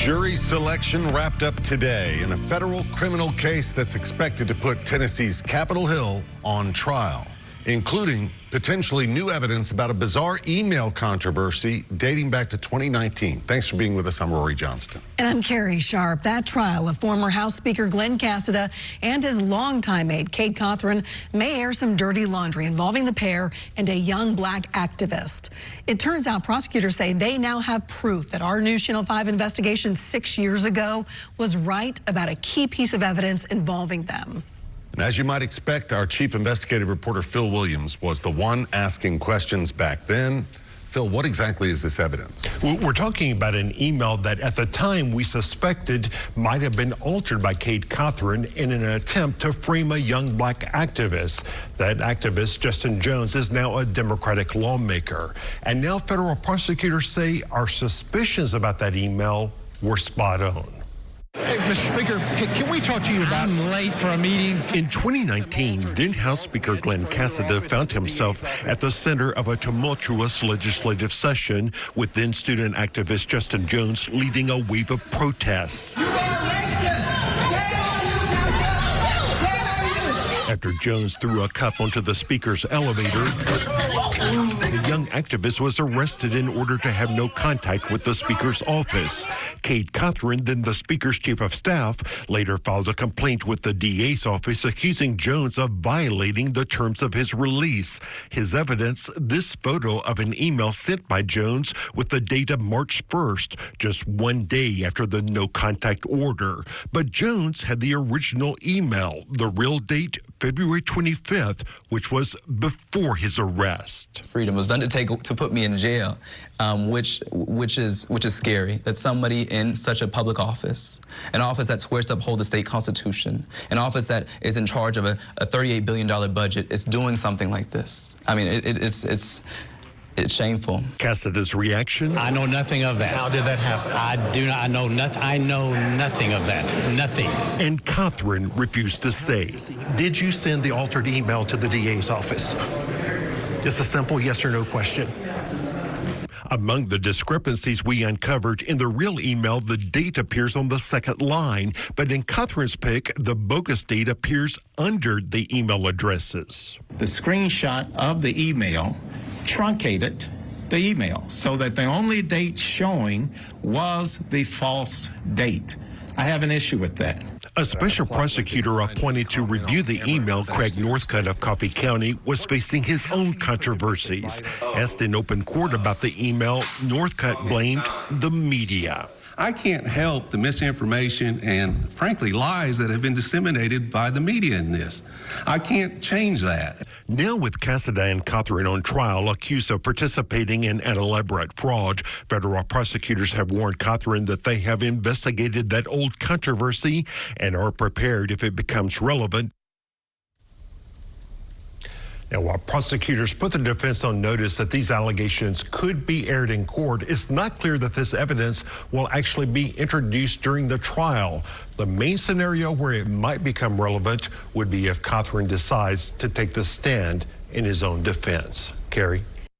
Jury selection wrapped up today in a federal criminal case that's expected to put Tennessee's Capitol Hill on trial, including potentially new evidence about a bizarre email controversy dating back to 2019. Thanks for being with us. I'm Rory Johnston. And I'm Carrie Sharp. That trial of former House Speaker Glenn Cassida and his longtime aide, Kate Cothran, may air some dirty laundry involving the pair and a young black activist. It turns out prosecutors say they now have proof that our News Channel 5 investigation 6 years ago was right about a key piece of evidence involving them. And as you might expect, our chief investigative reporter, Phil Williams, was the one asking questions back then. Phil, what exactly is this evidence? We're talking about an email that at the time we suspected might have been altered by Kate Cothran in an attempt to frame a young black activist. That activist, Justin Jones, is now a Democratic lawmaker. And now federal prosecutors say our suspicions about that email were spot on. Hey, Mr. Speaker, can we talk to you about... I'm late for a meeting. In 2019, then House Speaker Glenn Cassida found himself at the center of a tumultuous legislative session with then student activist Justin Jones leading a wave of protests. After Jones threw a cup onto the speaker's elevator, the young activist was arrested in order to have no contact with the speaker's office. Kate Cothran, then the speaker's chief of staff, later filed a complaint with the DA's office accusing Jones of violating the terms of his release. His evidence, this photo of an email sent by Jones with the date of March 1st, just 1 day after the no contact order. But Jones had the original email, the real date, February 25th, which was before his arrest. Freedom was done to put me in jail, which is scary. That somebody in such a public office, an office that swears to uphold the state constitution, an office that is in charge of a $38 billion budget, is doing something like this. I mean, it's shameful. Cassida's reaction? I know nothing of that. How did that happen? I know nothing. I know nothing of that. Nothing. And Cothran refused to say. Did you send the altered email to the DA's office? Just a simple yes or no question. Among the discrepancies we uncovered, in the real email, the date appears on the second line, but in Cothran's pic, the bogus date appears under the email addresses. The screenshot of the email truncated the email so that the only date showing was the false date. I have an issue with that. A special prosecutor appointed to review the email, Craig Northcutt of Coffee County, was facing his own controversies. Asked in open court about the email, Northcutt blamed the media. I can't help the misinformation and, frankly, lies that have been disseminated by the media in this. I can't change that. Now with Cassida and Cothran on trial, accused of participating in an elaborate fraud, federal prosecutors have warned Cothran that they have investigated that old controversy and are prepared if it becomes relevant. Now, while prosecutors put the defense on notice that these allegations could be aired in court, it's not clear that this evidence will actually be introduced during the trial. The main scenario where it might become relevant would be if Cothran decides to take the stand in his own defense. Carrie?